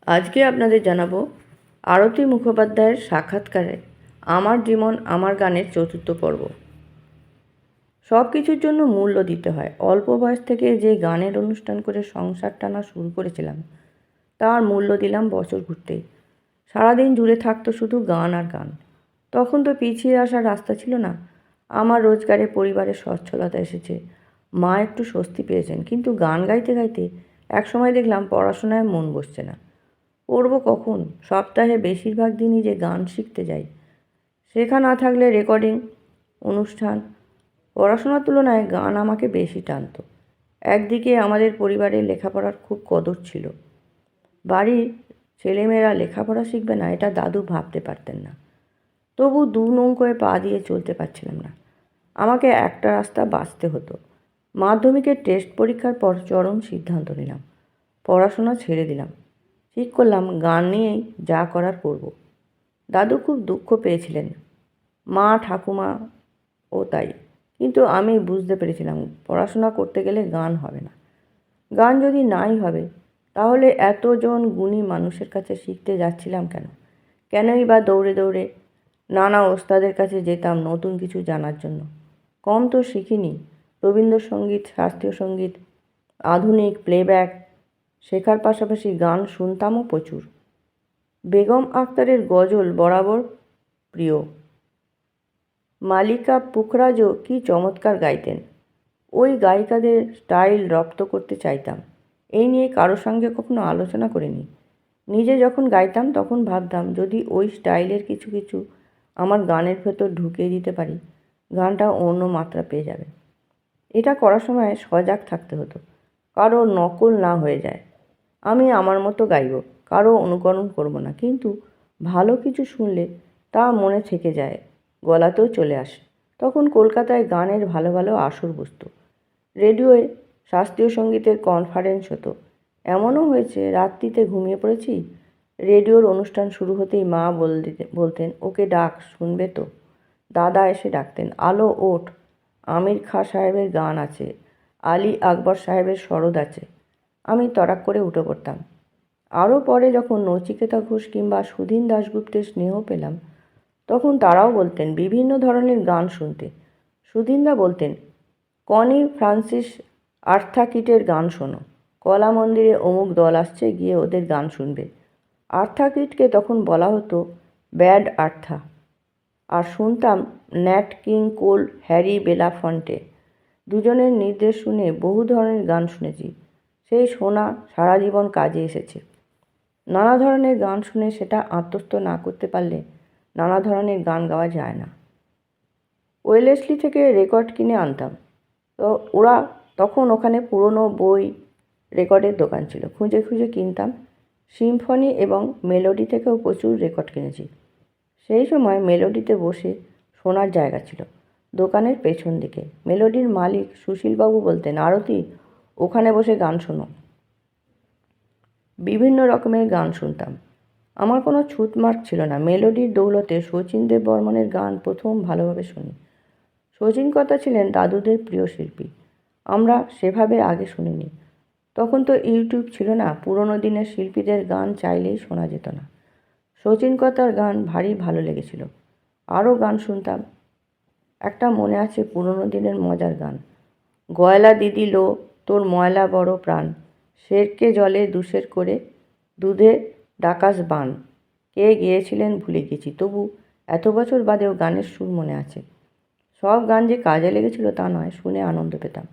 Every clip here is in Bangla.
আজকে আপনাদের জানাবো আরতি মুখোপাধ্যায়ের সাক্ষাৎকারে আমার জীবন আমার গানের চতুর্থ পর্ব। সব কিছুর জন্য মূল্য দিতে হয়। অল্প বয়স থেকে যে গানের অনুষ্ঠান করে সংসার টানা শুরু করেছিলাম তার মূল্য দিলাম বছর ঘুরতেই। সারাদিন জুড়ে থাকতো শুধু গান আর গান। তখন তো পিছিয়ে আসার রাস্তা ছিল না। আমার রোজগারে পরিবারের সচ্ছলতা এসেছে, মা একটু স্বস্তি পেয়েছেন, কিন্তু গান গাইতে গাইতে একসময় দেখলাম পড়াশোনায় মন বসছে না। পড়ব কখন? সপ্তাহে বেশিরভাগ দিনই যে গান শিখতে যাই, শেখা না থাকলে রেকর্ডিং অনুষ্ঠান। পড়াশোনার তুলনায় গান আমাকে বেশি টানত। একদিকে আমাদের পরিবারে লেখাপড়ার খুব কদর ছিল। বাড়ির ছেলেমেয়েরা লেখাপড়া শিখবে না এটা দাদু ভাবতে পারতেন না। তবু দু নৌকোয় পা দিয়ে চলতে পারছিলাম না। আমাকে একটা রাস্তা বাছতে হতো। মাধ্যমিকের টেস্ট পরীক্ষার পর চরম সিদ্ধান্ত নিলাম, পড়াশোনা ছেড়ে দিলাম। ঠিক করলাম গান নিয়েই যা করার করব। দাদু খুব দুঃখ পেয়েছিলেন, মা ঠাকুমা ও তাই। কিন্তু আমি বুঝতে পেরেছিলাম পড়াশোনা করতে গেলে গান হবে না। গান যদি নাই হবে তাহলে এতজন গুণী মানুষের কাছে শিখতে যাচ্ছিলাম কেন? কেনই বা দৌড়ে দৌড়ে নানা ওস্তাদের কাছে যেতাম নতুন কিছু জানার জন্য? কম তো শিখিনি। রবীন্দ্রসঙ্গীত, শাস্ত্রীয় সঙ্গীত, আধুনিক প্লেব্যাক শেখার পাশাপাশি গান শুনতামও প্রচুর। বেগম আক্তারের গজল বরাবর প্রিয়। মালিকা পুখরাজও কি চমৎকার গাইতেন। ওই গায়িকাদের স্টাইল রপ্ত করতে চাইতাম। এই নিয়ে কারোর সঙ্গে কখনো আলোচনা করিনি। নিজে যখন গাইতাম তখন ভাবতাম যদি ওই স্টাইলের কিছু কিছু আমার গানের ভেতর ঢুকিয়ে দিতে পারি, গানটা অন্য মাত্রা পেয়ে যাবে। এটা করার সময় সজাগ থাকতে হতো, কারো নকল না হয়ে যায়। আমি আমার মতো গাইব, কারো অনুকরণ করব না, কিন্তু ভালো কিছু শুনলে তা মনে থেকে যায়, গলাতেও চলে আসে। তখন কলকাতায় গানের ভালো ভালো আসর বসতো। রেডিওয়ে শাস্ত্রীয় সঙ্গীতের কনফারেন্স হতো। এমনও হয়েছে রাত্রিতে ঘুমিয়ে পড়েছি, রেডিওর অনুষ্ঠান শুরু হতেই মা বলতেন, ওকে ডাক, শুনবে তো। দাদা এসে ডাকতেন, আলো ওঠ, আমির খাঁ সাহেবের গান আছে, আলী আকবর সাহেবের সরোদ আছে। আমি তড়াক করে উঠে পড়তাম। আরও পরে যখন নচিকেতা ঘোষ কিংবা সুধীন দাশগুপ্তের স্নেহ পেলাম, তখন তারাও বলতেন বিভিন্ন ধরনের গান শুনতে। সুধীনদা বলতেন, কনি ফ্রান্সিস আর্থা কিটের গান শোনো, কলা মন্দিরে অমুক দল আসছে, গিয়ে ওদের গান শুনবে। আর্থা কিটকে তখন বলা হতো ব্যাড আর্থা। আর শুনতাম ন্যাট কিং কোল, হ্যারি বেলাফন্টে। দুজনের নির্দেশ শুনে বহু ধরনের গান শুনেছি। সেই শোনা সারা জীবন কাজে এসেছে। নানা ধরনের গান শুনে সেটা আত্মস্থ না করতে পারলে নানা ধরনের গান গাওয়া যায় না। ওয়েলেসলি থেকে রেকর্ড কিনে আনতাম। তো তখন ওখানে পুরনো বই রেকর্ডের দোকান ছিল, খুঁজে খুঁজে কিনতাম। সিম্ফনি এবং মেলোডি থেকেও প্রচুর রেকর্ড কিনেছি। সেই সময় মেলোডিতে বসে শোনার জায়গা ছিল দোকানের পেছন দিকে। মেলোডির মালিক সুশীলবাবু বলতেন, আরতি, ওখানে বসে গান শোনো। বিভিন্ন রকমের গান শুনতাম। আমার কোনো ছুতমার্ক ছিল না। মেলোডির দৌলতে শচীন দেববর্মনের গান প্রথম ভালোভাবে শুনি। শচীন কথা ছিলেন দাদুদের প্রিয় শিল্পী। আমরা সেভাবে আগে শুনিনি। তখন তো ইউটিউব ছিল না, পুরনো দিনের শিল্পীদের গান চাইলেই শোনা যেত না। শচীন কথার গান ভারী ভালো লেগেছিল। আরও গান শুনতাম। একটা মনে আছে পুরনো দিনের মজার গান, গয়লা দিদি লো, তোর ময়লা বড় প্রাণ, শেরকে জলে দুশের করে, দুধে ডাকাস বান। কে গেয়েছিলেন ভুলে গেছি, তবু এত বছর বাদেও গানের সুর মনে আছে। সব গান যে কাজে লেগেছিল তা নয়, শুনে আনন্দ পেতাম।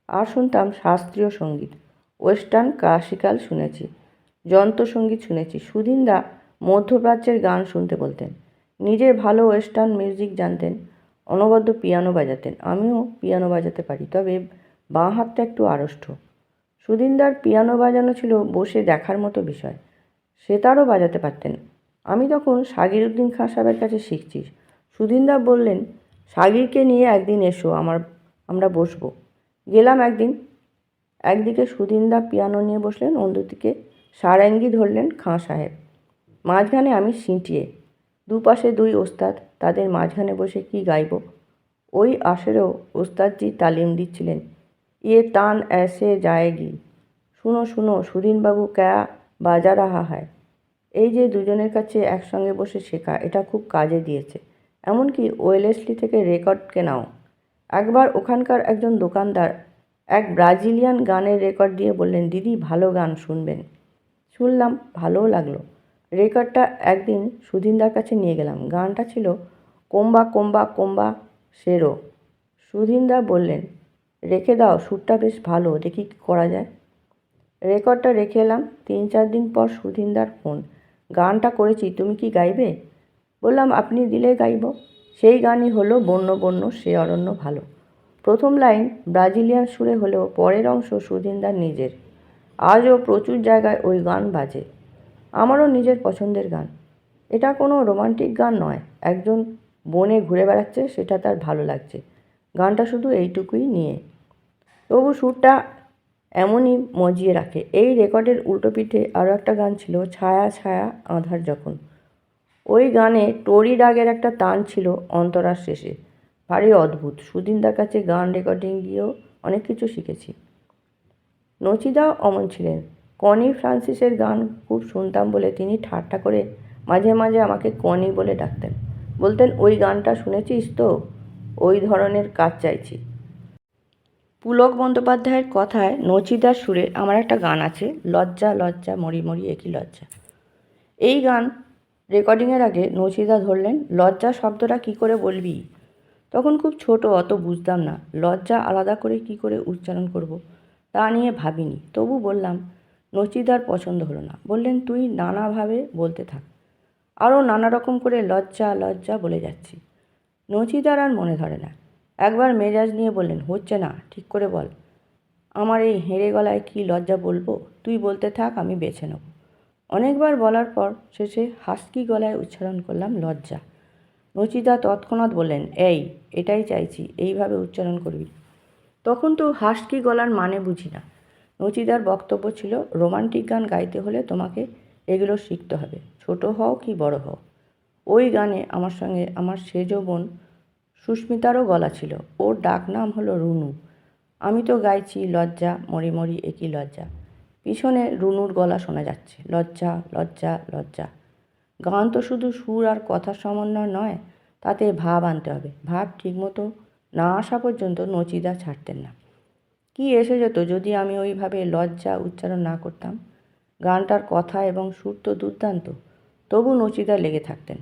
আর শুনতাম শাস্ত্রীয় সঙ্গীত, ওয়েস্টার্ন, ক্লাসিক্যাল শুনেছি, যন্ত্রসঙ্গীত শুনেছি। সুধীনদা মধ্যপ্রাচ্যের গান শুনতে বলতেন। নিজে ভালো ওয়েস্টার্ন মিউজিক জানতেন, অনবদ্য পিয়ানো বাজাতেন। আমিও পিয়ানো বাজাতে পারি, তবে বাঁ হাতটা একটু আড়ষ্ট। সুধীনদার পিয়ানো বাজানো ছিল বসে দেখার মতো বিষয়। সেতারও বাজাতে পারতেন। আমি তখন সাগিরউদ্দিন খাঁ সাহেবের কাছে শিখছি। সুধীনদা বললেন, সাগিরকে নিয়ে একদিন এসো, আমরা বসবো। গেলাম একদিন। একদিকে সুধীনদা পিয়ানো নিয়ে বসলেন, অন্যদিকে সারেঙ্গি ধরলেন খাঁ সাহেব। মাঝখানে আমি সিঁটিয়ে, দুপাশে দুই ওস্তাদ, তাদের মাঝখানে বসে কি গাইব? ওই আসরেও ওস্তাদজি তালিম দিচ্ছিলেন, ইয়ে তান ऐसे जाएगी, শুনো শুনো সুধীনবাবু ক্যা বাজা রাহা হয়। এই যে দুজনের কাছে একসঙ্গে বসে শেখা, এটা খুব কাজে দিয়েছে। এমনকি ওয়েলেসলি থেকে রেকর্ড কেনাও। একবার ওখানকার একজন দোকানদার এক ব্রাজিলিয়ান গানের রেকর্ড দিয়ে বললেন, দিদি ভালো গান শুনবেন। শুনলাম, ভালোও লাগলো। রেকর্ডটা একদিন সুধীনদার কাছে নিয়ে গেলাম। গানটা ছিল কোম্বা কোম্বা কোম্বা শেরো। সুধীনদা বললেন, রেখে দাও, সুরটা বেশ ভালো, দেখি কী করা যায়। রেকর্ডটা রেখে এলাম। 3-4 দিন পর সুধীনদার ফোন, গানটা করেছি, তুমি কি গাইবে? বললাম, আপনি দিলে গাইব। সেই গানই হলো বন্য বন্য সে অরণ্য ভালো। প্রথম লাইন ব্রাজিলিয়ান সুরে হলেও পরের অংশ সুধীনদার নিজের। আজও প্রচুর জায়গায় ওই গান বাজে। আমারও নিজের পছন্দের গান। এটা কোনো রোমান্টিক গান নয়, একজন বনে ঘুরে বেড়াচ্ছে, সেটা তার ভালো লাগছে। গানটা শুধু এইটুকুই নিয়ে, তবু সুরটা এমনই মজিয়ে রাখে। এই রেকর্ডের উল্টো পিঠে আরও একটা গান ছিল, ছায়া ছায়া আঁধার যখন। ওই গানে টরি রাগের একটা টান ছিল অন্তরার শেষে, ভারী অদ্ভুত। সুধীনদার কাছে গান রেকর্ডিং গিয়েও অনেক কিছু শিখেছি। নচিদাও অমন ছিলেন। কনি ফ্রান্সিসের গান খুব শুনতাম বলে তিনি ঠাট্টা করে মাঝে মাঝে আমাকে কনি বলে ডাকতেন। বলতেন, ওই গানটা শুনেছিস তো, ওই ধরনের কাজ চাইছি। পুলক বন্দ্যোপাধ্যায়ের কথায় নচিদার সুরে আমার একটা গান আছে, লজ্জা লজ্জা মরি মরি একই লজ্জা। এই গান রেকর্ডিংয়ের আগে নচিদা ধরলেন, লজ্জা শব্দটা কি করে বলবি? তখন খুব ছোট, অত বুঝতাম না। লজ্জা আলাদা করে কি করে উচ্চারণ করব তা নিয়ে ভাবিনি। তবু বললাম। নচিদার পছন্দ হলো না। বললেন, তুই নানাভাবে বলতে থাক। আরও নানা রকম করে লজ্জা লজ্জা বলে যাচ্ছি। নচিদার আর মনে ধরে না। একবার মেজাজ নিয়ে বললেন, হচ্ছে না, ঠিক করে বল। আমার এই হেঁড়ে গলায় কি লজ্জা বলবো? তুই বলতে থাক, আমি বেছে নেব। অনেকবার বলার পর শেষে হাস্কি গলায় উচ্চারণ করলাম, লজ্জা। নচিদা তৎক্ষণাৎ বললেন, এটাই চাইছি, এইভাবে উচ্চারণ করবি। তখন তো হাস্কি গলার মানে বুঝি না। নচিদার বক্তব্য ছিল, রোমান্টিক গান গাইতে হলে তোমাকে এগুলো শিখতে হবে, ছোট হও কি বড় হও। ওই গানে আমার সঙ্গে আমার সেজ বোন সুস্মিতারও গলা ছিল। ওর ডাক নাম হলো রুনু। আমি তো গাইছি লজ্জা মরি মরি একই লজ্জা। পিছনে রুনুর গলা শোনা যাচ্ছে, লজ্জা লজ্জা লজ্জা। গান তো শুধু সুর আর কথার সমন্বয় নয়, তাতে ভাব আনতে হবে। ভাব ঠিকমতো না আসা পর্যন্ত নচিদা ছাড়তেন না। কি এসে যেত যদি আমি ওইভাবে লজ্জা উচ্চারণ না করতাম? গানটার কথা এবং সুর তো দুর্দান্ত, তবু নচিদা লেগে থাকতেন।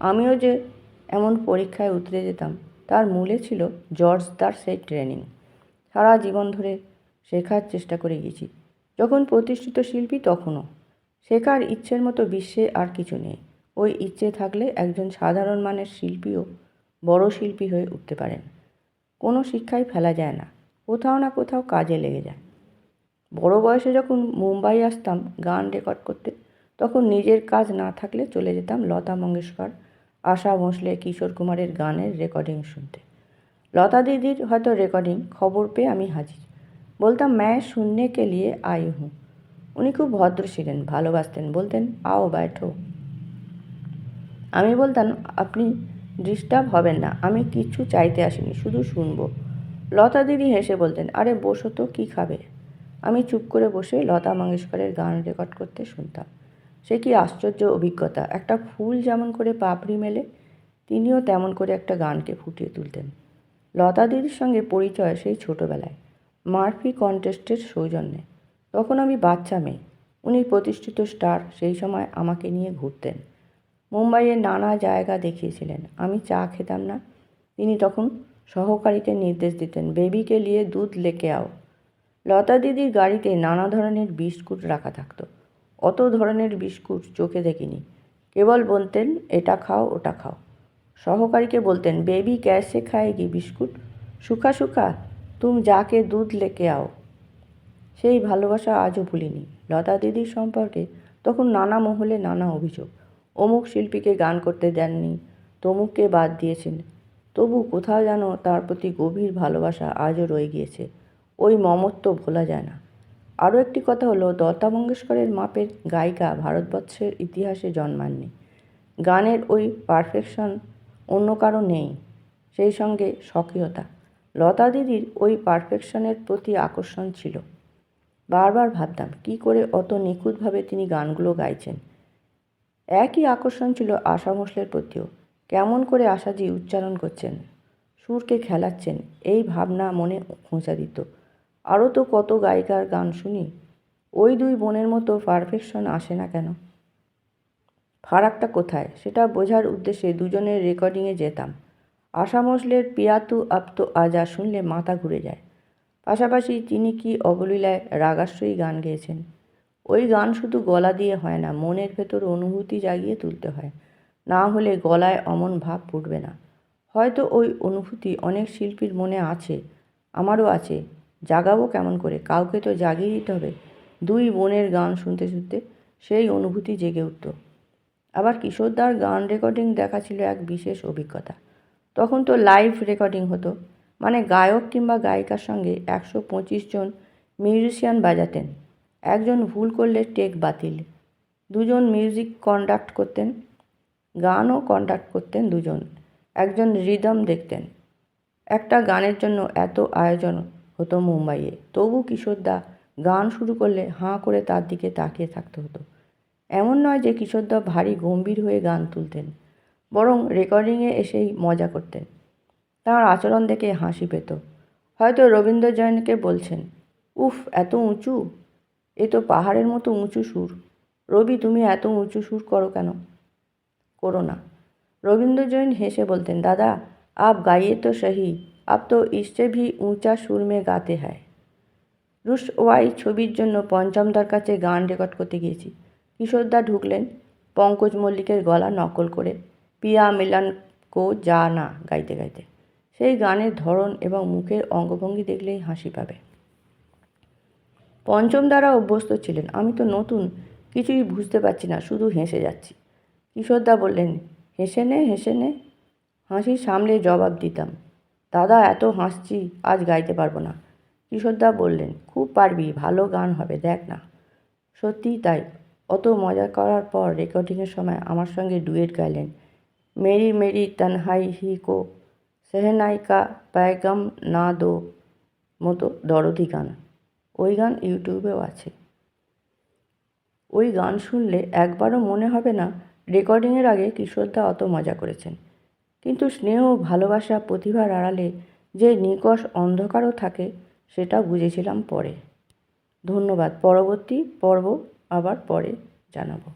আমিও যে এমন পরীক্ষায় উতরে যেতাম, তার মূলে ছিল জর্জদার সেই ট্রেনিং। সারা জীবন ধরে শেখার চেষ্টা করে গেছি। যখন প্রতিষ্ঠিত শিল্পী তখনও। শেখার ইচ্ছের মতো বিশ্বে আর কিছু নেই। ওই ইচ্ছে থাকলে একজন সাধারণ মানের শিল্পীও বড় শিল্পী হয়ে উঠতে পারেন। কোনো শিক্ষাই ফেলা যায় না, কোথাও না কোথাও কাজে লেগে যায়। বড় বয়সে যখন মুম্বাই আসতাম গান রেকর্ড করতে, তখন নিজের কাজ না থাকলে চলে যেতাম লতা মঙ্গেশকর, আশা ভোঁসলে, কিশোর কুমারের গানের রেকর্ডিং শুনতে। লতা দিদির হয়তো রেকর্ডিং খবর পেয়ে আমি হাজির। বলতাম, मैं सुनने के लिए आई हूँ। উনি খুব ভদ্র ছিলেন, ভালোবাসতেন। বলতেন, आओ बैठो। আমি বলতাম, আপনি ডিস্টার্ব হবেন না, আমি কিচ্ছু চাইতে আসিনি, শুধু শুনবো। লতা দিদি হেসে বলতেন, আরে বসো তো, কী খাবে? আমি চুপ করে বসে লতা মঙ্গেশকরের গান রেকর্ড করতে শুনতাম। সে কি আশ্চর্য অভিজ্ঞতা! একটা ফুল যেমন করে পাপড়ি মেলে, তিনিও তেমন করে একটা গানকে ফুটিয়ে তুলতেন। লতা দিদির সঙ্গে পরিচয় সেই ছোটোবেলায়, মার্ফি কন্টেস্টের সৌজন্যে। তখন আমি বাচ্চা মেয়ে, উনি প্রতিষ্ঠিত স্টার। সেই সময় আমাকে নিয়ে ঘুরতেন, মুম্বাইয়ের নানা জায়গা দেখিয়েছিলেন। আমি চা খেতাম না, তিনি তখন সহকারীকে নির্দেশ দিতেন, বেবিকে নিয়ে দুধ লেকে আও। লতা দিদির গাড়িতে নানা ধরনের বিস্কুট রাখা থাকতো। অত ধরনের বিস্কুট চোখে দেখিনি। কেবল বলতেন, এটা খাও ওটা খাও। সহকারীকে বলতেন, বেবি ক্যাসে খাएगी বিস্কুট, সুখা সুখা, তুম যাকে দুধ লেকে আও। সেই ভালোবাসা আজও ভুলিনি। লতা দিদির সম্পর্কে তখন নানা মহলে নানা অভিযোগ। অমুক শিল্পীকে গান করতে দেননি, তমুককে বাদ দিয়েছেন। তবু কোথাও যেন তার প্রতি গভীর ভালোবাসা আজও রয়ে গিয়েছে। ওই মমত্ব ভোলা যায় না। আরও একটি কথা হলো, লতা মঙ্গেশকরের মাপের গায়িকা ভারতবর্ষের ইতিহাসে জন্মাননি। গানের ওই পারফেকশন অন্য কারো নেই। সেই সঙ্গে স্বকীয়তা। লতা দিদির ওই পারফেকশনের প্রতি আকর্ষণ ছিল। বারবার ভাবতাম কী করে অত নিখুঁতভাবে তিনি গানগুলো গাইছেন। একই আকর্ষণ ছিল আশা ভোঁসলের প্রতিও। কেমন করে আশাজি উচ্চারণ করছেন, সুরকে খেলাচ্ছেন, এই ভাবনা মনে খোঁচা দিত। আরও তো কত গায়িকার গান শুনি, ওই দুই বোনের মতো পারফেকশন আসে না কেন? ফারাকটা কোথায় সেটা বোঝার উদ্দেশ্যে দুজনের রেকর্ডিংয়ে যেতাম। আশা ভোঁসলের পিয়া তু আব তো আজা শুনলে মাথা ঘুরে যায়। পাশাপাশি তিনি কি অবলীলায় রাগাশ্রয়ী গান গেয়েছেন। ওই গান শুধু গলা দিয়ে হয় না, মনের ভেতর অনুভূতি জাগিয়ে তুলতে হয়, না হলে গলায় অমন ভাব ফুটবে না। হয়তো ওই অনুভূতি অনেক শিল্পীর মনে আছে, আমারও আছে। জাগাবো কেমন করে? কাউকে তো জাগিয়ে দিতে হবে। দুই বোনের গান শুনতে শুনতে সেই অনুভূতি জেগে উঠত। আবার কিশোরদার গান রেকর্ডিং দেখা ছিল এক বিশেষ অভিজ্ঞতা। তখন তো লাইভ রেকর্ডিং হতো, মানে গায়ক কিংবা গায়িকার সঙ্গে 125 জন মিউজিশিয়ান বাজাতেন। একজন ভুল করলে টেক বাতিল। দুজন মিউজিক কন্ডাক্ট করতেন, গানও কন্ডাক্ট করতেন দুজন। একজন রিদম দেখতেন। একটা গানের জন্য এত আয়োজন হতো মুম্বাইয়ে, তবু কিশোরদা গান শুরু করলে হাঁ করে তার দিকে তাকিয়ে থাকতে হতো। এমন নয় যে কিশোরদা ভারী গম্ভীর হয়ে গান তুলতেন, বরং রেকর্ডিংয়ে এসেই মজা করতেন। তাঁর আচরণ দেখে হাসি পেত। হয়তো রবীন্দ্র জৈনকে বলছেন, উফ এত উঁচু, এ তো পাহাড়ের মতো উঁচু সুর। রবি, তুমি এত উঁচু সুর করো না। রবীন্দ্র জৈন হেসে বলতেন, দাদা আপ গাইয়ে তো সহি, আপ তো इससे भी ऊंचा সুর মে গাতে হ্যায়। রুশওয়াই ছবির জন্য পঞ্চমদার কাছে গান রেকর্ড করতে গিয়েছি। কিশোরদা ঢুকলেন পঙ্কজ মল্লিকের গলা নকল করে, পিয়া মিলন কো যা না গাইতে গাইতে। সেই গানের ধরন এবং মুখের অঙ্গভঙ্গি দেখলেই হাসি পাবে। পঞ্চম দ্বারা অভ্যস্ত ছিলেন, আমি তো নতুন, কিছুই বুঝতে পারছি না, শুধু হেসে যাচ্ছি। কিশোরদা বললেন, হেসে নে হেসে নে। হাসি সামলে জবাব দিতাম, দাদা এত হাসছি আজ গাইতে পারবো না। কিশোরদা বললেন, খুব পারবি, ভালো গান হবে, দেখ না। সত্যিই তাই। অত মজা করার পর রেকর্ডিংয়ের সময় আমার সঙ্গে ডুয়েট গাইলেন, মেরি মেরি তনহাই হি কো সেহনাই কা पैगाम না দো মতো দরদি গান। ওই গান ইউটিউবেও আছে। ওই গান শুনলে একবারও মনে হবে না রেকর্ডিংয়ের আগে কিশোরদা অত মজা করেছেন। কিন্তু স্নেহ, ভালোবাসা, প্রতিভার আড়ালে যে নিকষ অন্ধকারও থাকে সেটা বুঝেছিলাম পরে। ধন্যবাদ। পরবর্তী পর্ব আবার পরে জানাবো।